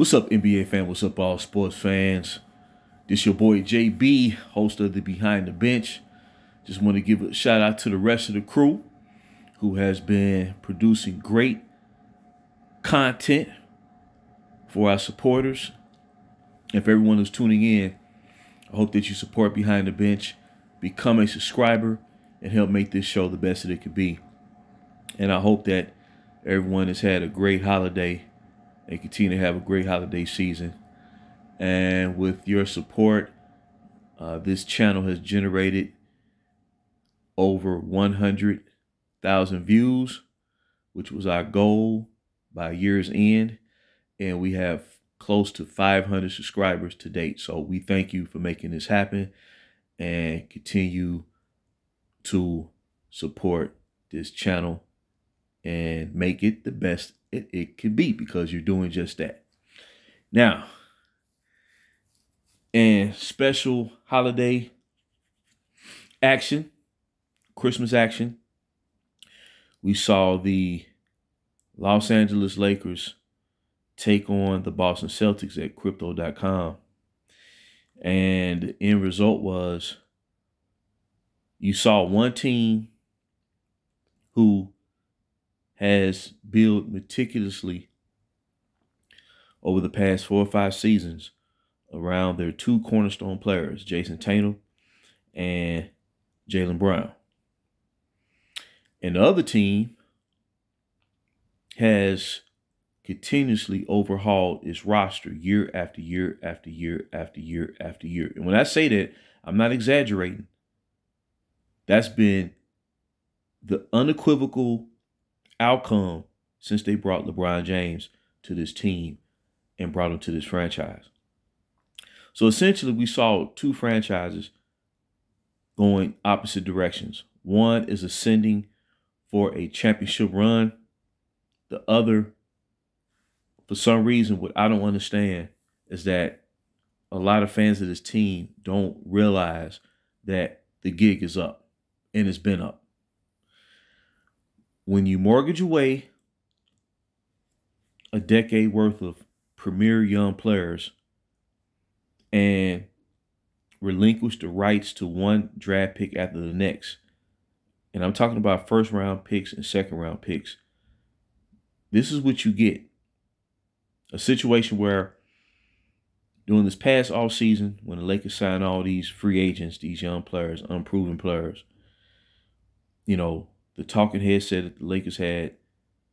What's up, NBA fan? What's up, all sports fans? This your boy JB, host of the Behind the Bench. Just want to give a shout out to the rest of the crew who has been producing great content for our supporters. And for everyone who's tuning in, I hope that you support Behind the Bench, become a subscriber, and help make this show the best that it could be. And I hope that everyone has had a great holiday and continue to have a great holiday season. And with your support, this channel has generated over 100,000 views, which was our goal by year's end. And we have close to 500 subscribers to date. So we thank you for making this happen and continue to support this channel and make it the best it could be, because you're doing just that. Now, and special holiday action, Christmas action, we saw the Los Angeles Lakers take on the Boston Celtics at crypto.com. And the end result was you saw one team who has built meticulously over the past 4 or 5 seasons around their two cornerstone players, Jason Tatum and Jaylen Brown. And the other team has continuously overhauled its roster year after year after year after year after year. And when I say that, I'm not exaggerating. That's been the unequivocal outcome since they brought LeBron James to this team and brought him to this franchise. So essentially, we saw two franchises going opposite directions. One is ascending for a championship run. The other, for some reason, what I don't understand is that a lot of fans of this team don't realize that the gig is up, and it's been up. When you mortgage away a decade worth of premier young players and relinquish the rights to one draft pick after the next, and I'm talking about first round picks and second round picks, this is what you get. A situation where during this past offseason, when the Lakers signed all these free agents, these young players, unproven players, you know, the talking head said that the Lakers had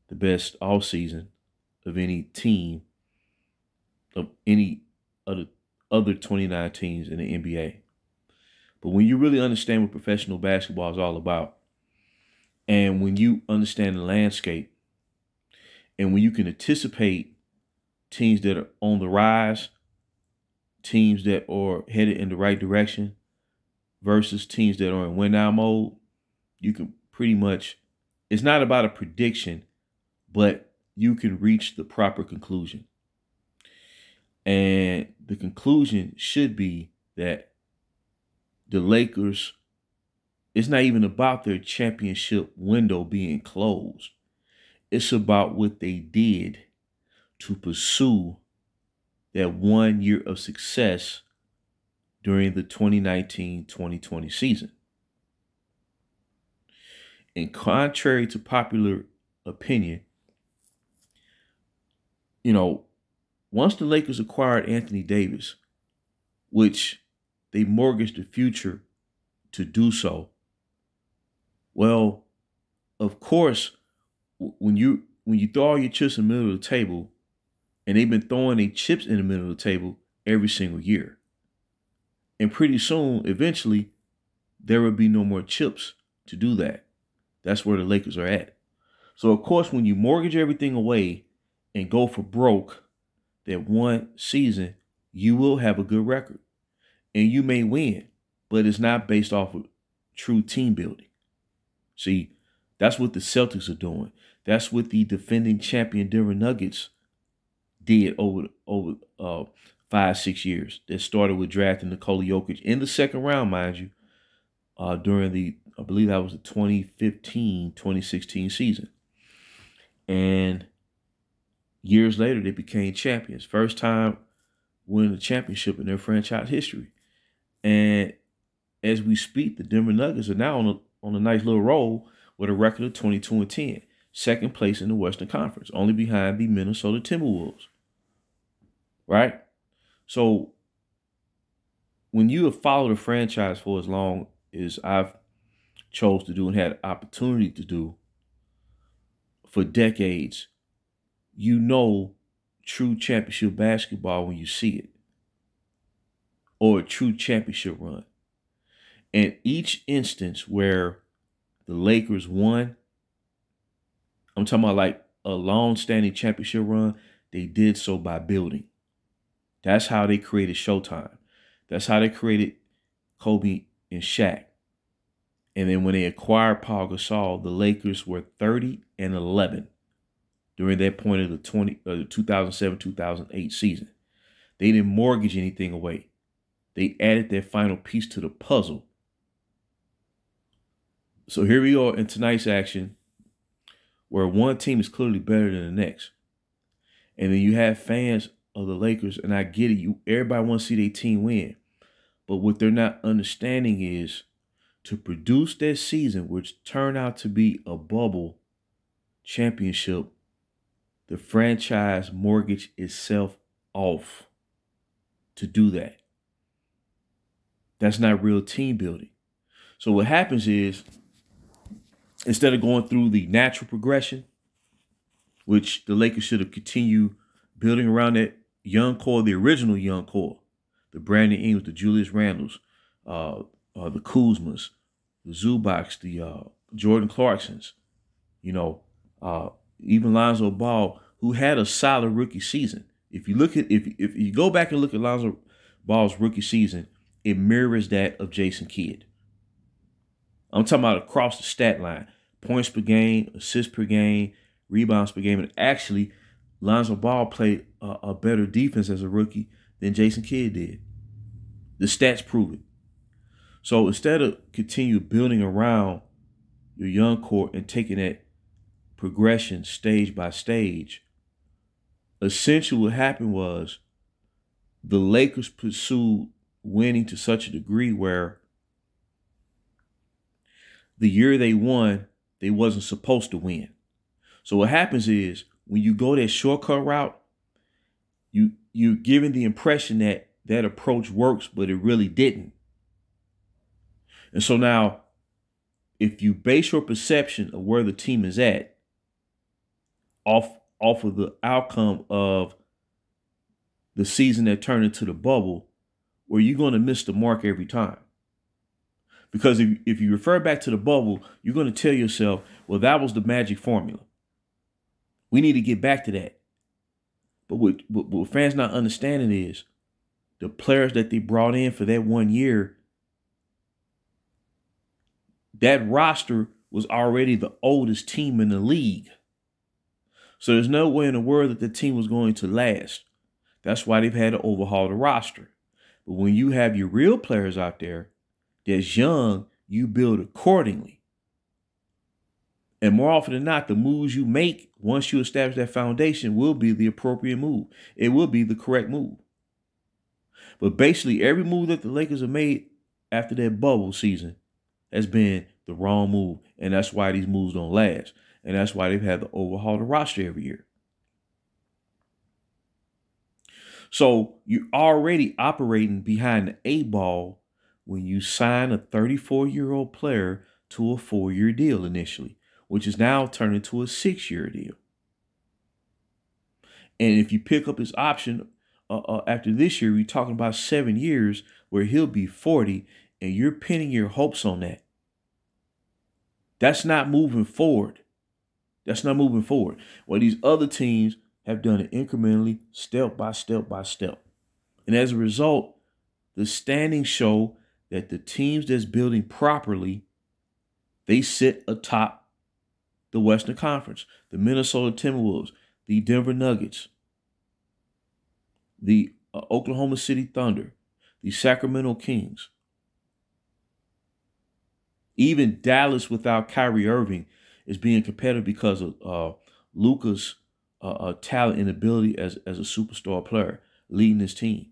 the best offseason of any team, of any of the other 29 teams in the NBA. But when you really understand what professional basketball is all about, and when you understand the landscape, and when you can anticipate teams that are on the rise, teams that are headed in the right direction versus teams that are in win-now mode, you can pretty much, it's not about a prediction, but you can reach the proper conclusion. And the conclusion should be that the Lakers, it's not even about their championship window being closed. It's about what they did to pursue that 1 year of success during the 2019-2020 season. And contrary to popular opinion, you know, once the Lakers acquired Anthony Davis, which they mortgaged the future to do so, well, of course, when you throw all your chips in the middle of the table, and they've been throwing their chips in the middle of the table every single year, and pretty soon, eventually, there will be no more chips to do that. That's where the Lakers are at. So, of course, when you mortgage everything away and go for broke that one season, you will have a good record. And you may win, but it's not based off of true team building. See, that's what the Celtics are doing. That's what the defending champion Denver Nuggets did over 5-6 years. That started with drafting Nikola Jokic in the second round, mind you, during I believe that was the 2015-2016 season. And Years later, they became champions. First time winning a championship in their franchise history. And as we speak, the Denver Nuggets are now on a nice little roll with a record of 22-10, second place in the Western Conference, only behind the Minnesota Timberwolves. Right? So when you have followed a franchise for as long as I've chose to do and had opportunity to do for decades, you know true championship basketball when you see it, or a true championship run. And each instance where the Lakers won, I'm talking about like a long-standing championship run, they did so by building. That's how they created Showtime. That's how they created Kobe and Shaq. And then when they acquired Paul Gasol, the Lakers were 30-11 during that point of the 2007-2008 season. They didn't mortgage anything away. They added their final piece to the puzzle. So here we are in tonight's action, where one team is clearly better than the next. And then you have fans of the Lakers, and I get it. Everybody wants to see their team win. But what they're not understanding is to produce that season, which turned out to be a bubble championship, the franchise mortgaged itself off to do that. That's not real team building. So what happens is, instead of going through the natural progression, which the Lakers should have continued building around that young core, the original young core, the Brandon Ingram, the Julius Randles, the Kuzmas, the Zubac's, the Jordan Clarksons, even Lonzo Ball, who had a solid rookie season. If you go back and look at Lonzo Ball's rookie season, it mirrors that of Jason Kidd. I'm talking about across the stat line: points per game, assists per game, rebounds per game. And actually, Lonzo Ball played a better defense as a rookie than Jason Kidd did. The stats prove it. So instead of continue building around your young core and taking that progression stage by stage, essentially what happened was the Lakers pursued winning to such a degree where the year they won, they wasn't supposed to win. So what happens is, when you go that shortcut route, you're giving the impression that that approach works, but it really didn't. And so now, if you base your perception of where the team is at off of the outcome of the season that turned into the bubble, where you're going to miss the mark every time. Because if you refer back to the bubble, you're going to tell yourself, well, that was the magic formula. We need to get back to that. But what fans not understanding is the players that they brought in for that 1 year, that roster was already the oldest team in the league. So there's no way in the world that the team was going to last. That's why they've had to overhaul the roster. But when you have your real players out there that's young, you build accordingly. And more often than not, the moves you make once you establish that foundation will be the appropriate move. It will be the correct move. But basically, every move that the Lakers have made after that bubble season has been the wrong move. And that's why these moves don't last. And that's why they've had to overhaul the roster every year. So you're already operating behind the 8 ball when you sign a 34-year-old player to a 4-year deal initially, which is now turned into a 6-year deal. And if you pick up his option after this year, we're talking about 7 years where he'll be 40, and you're pinning your hopes on that. That's not moving forward. That's not moving forward. Well, these other teams have done it incrementally, step by step by step. And as a result, the standings show that the teams that's building properly, they sit atop the Western Conference. The Minnesota Timberwolves, the Denver Nuggets, the Oklahoma City Thunder, the Sacramento Kings. Even Dallas without Kyrie Irving is being competitive because of Luka's talent and ability as a superstar player leading his team.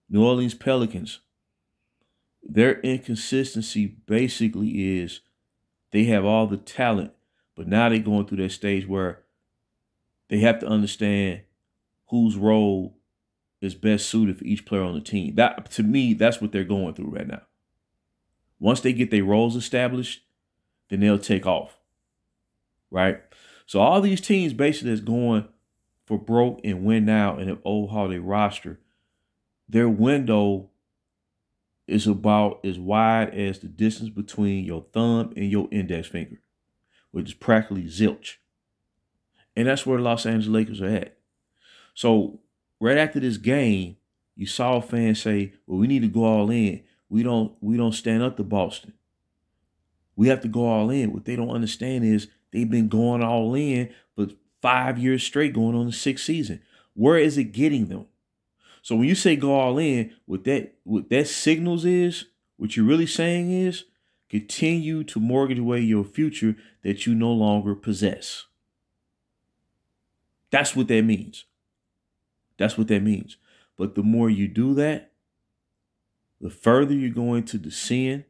New Orleans Pelicans, their inconsistency basically is they have all the talent, but now they're going through that stage where they have to understand whose role is best suited for each player on the team. That, to me, that's what they're going through right now. Once they get their roles established, then they'll take off, right? So all these teams basically that's going for broke and win now in an old holiday roster, their window is about as wide as the distance between your thumb and your index finger, which is practically zilch. And that's where the Los Angeles Lakers are at. So right after this game, you saw fans say, well, we need to go all in. We don't stand up to Boston. We have to go all in. What they don't understand is they've been going all in for 5 years straight, going on the 6th season. Where is it getting them? So when you say go all in, what that signals is, what you're really saying is, continue to mortgage away your future that you no longer possess. That's what that means. That's what that means. But the more you do that, the further you're going to descend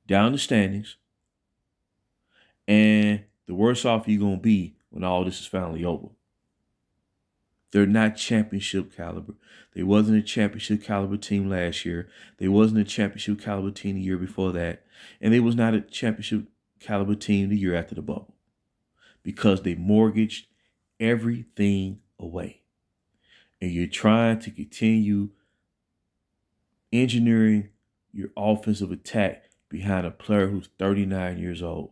down the standings, and the worse off you're going to be when all this is finally over. They're not championship caliber. They wasn't a championship caliber team last year. They wasn't a championship caliber team the year before that. And they was not a championship caliber team the year after the bubble. Because they mortgaged everything away. And you're trying to continue engineering your offensive attack behind a player who's 39 years old.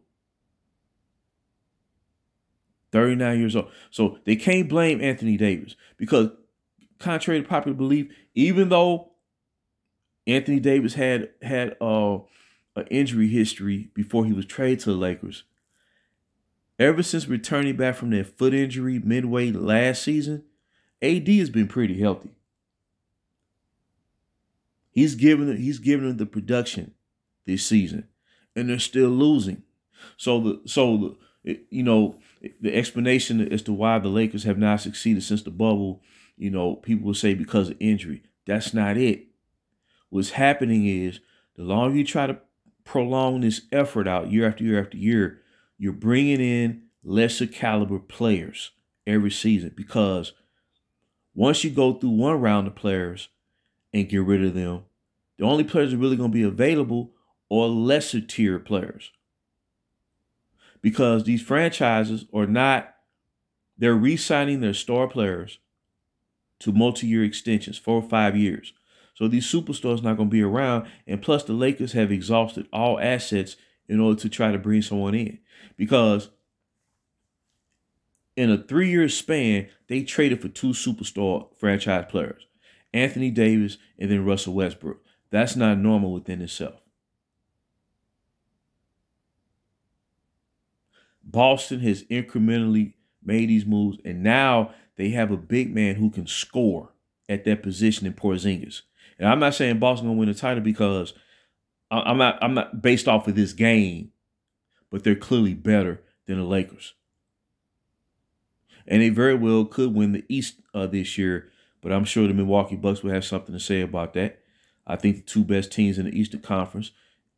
39 years old. So they can't blame Anthony Davis because, contrary to popular belief, even though Anthony Davis had an injury history before he was traded to the Lakers, ever since returning back from that foot injury midway last season, AD has been pretty healthy. He's given them the production this season, and they're still losing. So the explanation as to why the Lakers have not succeeded since the bubble, people will say because of injury. That's not it. What's happening is the longer you try to prolong this effort out year after year after year, you're bringing in lesser caliber players every season, because once you go through one round of players and get rid of them, the only players that are really going to be available are lesser tier players. Because these franchises they're re-signing their star players to multi-year extensions, 4 or 5 years. So these superstars not going to be around. And plus the Lakers have exhausted all assets in order to try to bring someone in. Because in a 3-year span, they traded for 2 superstar franchise players, Anthony Davis and then Russell Westbrook. That's not normal within itself. Boston has incrementally made these moves, and now they have a big man who can score at that position in Porzingis. And I'm not saying Boston gonna win the title because I'm not based off of this game, but they're clearly better than the Lakers. And they very well could win the East this year, but I'm sure the Milwaukee Bucks will have something to say about that. I think the 2 best teams in the Eastern Conference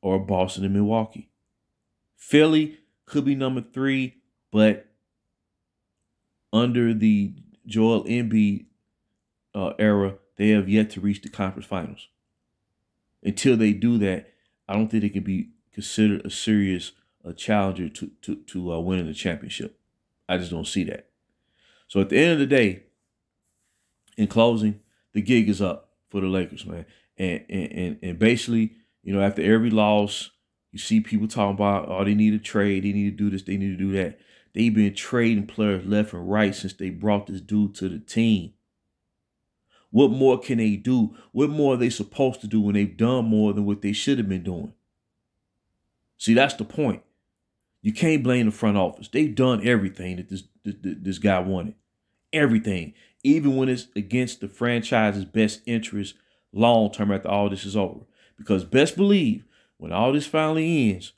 are Boston and Milwaukee. Philly could be number 3, but under the Joel Embiid era, they have yet to reach the conference finals. Until they do that, I don't think they can be considered a serious challenger to winning the championship. I just don't see that. So at the end of the day, in closing, the gig is up for the Lakers, man. And basically, after every loss, you see people talking about, oh, they need a trade, they need to do this, they need to do that. They've been trading players left and right since they brought this dude to the team. What more can they do? What more are they supposed to do when they've done more than what they should have been doing? See, that's the point. You can't blame the front office. They've done everything that this guy wanted. Everything. Even when it's against the franchise's best interest long-term after all this is over. Because best believe, when all this finally ends,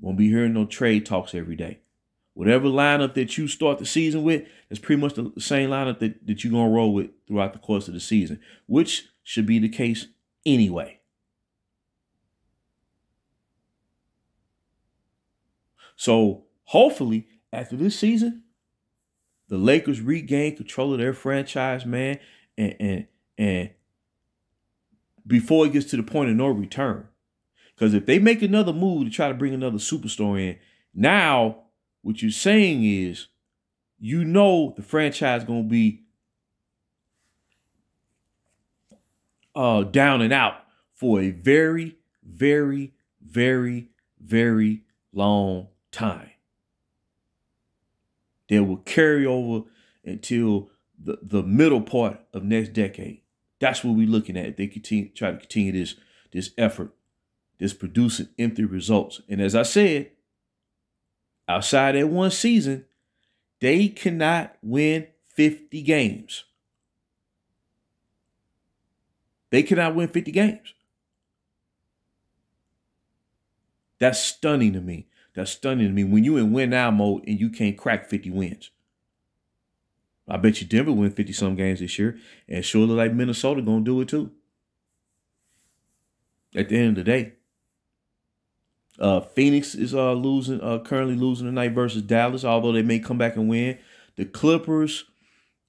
won't be hearing no trade talks every day. Whatever lineup that you start the season with, is pretty much the same lineup that you're going to roll with throughout the course of the season, which should be the case anyway. So hopefully after this season, the Lakers regain control of their franchise, man, and before it gets to the point of no return. Because if they make another move to try to bring another superstar in, now what you're saying is, you know, the franchise going to be down and out for a very, very, very, very long time. That will carry over until the middle part of next decade. That's what we're looking at if they try to continue this effort, this producing empty results. And as I said, outside that one season, they cannot win 50 games. They cannot win 50 games. That's stunning to me. That's stunning to me. When you're in win now mode and you can't crack 50 wins. I bet you Denver win 50-some games this year. And sure look like Minnesota going to do it too. At the end of the day. Phoenix is currently losing tonight versus Dallas, although they may come back and win. The Clippers,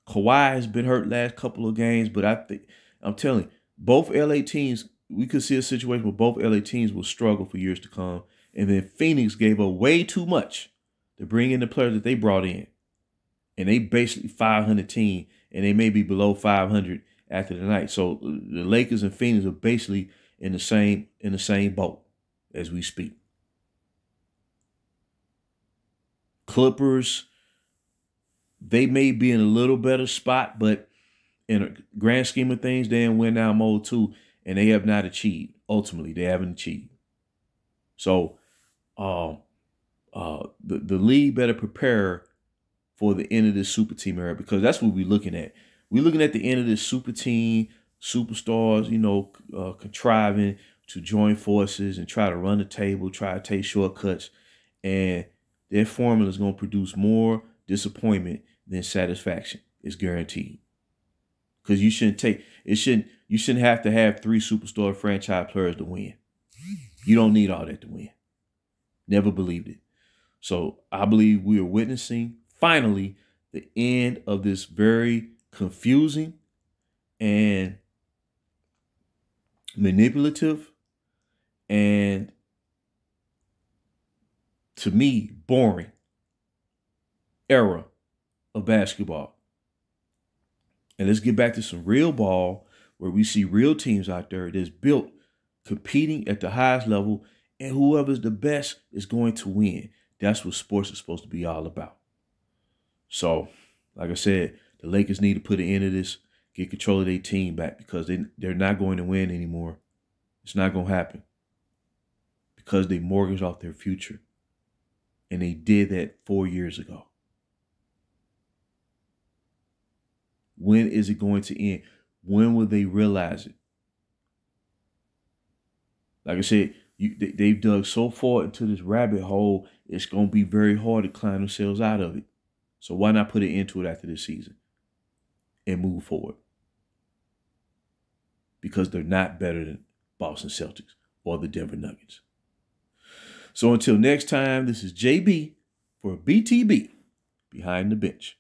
Kawhi has been hurt last couple of games, but I'm telling you, both LA teams, we could see a situation where both LA teams will struggle for years to come. And then Phoenix gave up way too much to bring in the players that they brought in. And they basically 500 team, and they may be below 500 after the night. So the Lakers and Phoenix are basically in the same boat as we speak. Clippers, they may be in a little better spot, but in a grand scheme of things, they're in win now mode too, and they have not achieved. Ultimately, they haven't achieved. So the league better prepare for the end of this super team era, because that's what we're looking at. We're looking at the end of this super team, superstars, contriving to join forces and try to run the table, try to take shortcuts, and their formula is going to produce more disappointment than satisfaction. It's guaranteed. Because you shouldn't have to have 3 superstar franchise players to win. You don't need all that to win. Never believed it. So I believe we are witnessing finally the end of this very confusing and manipulative and, to me, boring era of basketball. And let's get back to some real ball where we see real teams out there that's built competing at the highest level, and whoever's the best is going to win. That's what sports is supposed to be all about. So, like I said, the Lakers need to put an end to this, get control of their team back, because they're not going to win anymore. It's not going to happen because they mortgaged off their future. And they did that 4 years ago. When is it going to end? When will they realize it? Like I said, they've dug so far into this rabbit hole, it's going to be very hard to climb themselves out of it. So why not put an end to it after this season and move forward? Because they're not better than Boston Celtics or the Denver Nuggets. So until next time, this is JB for BTB, Behind the Bench.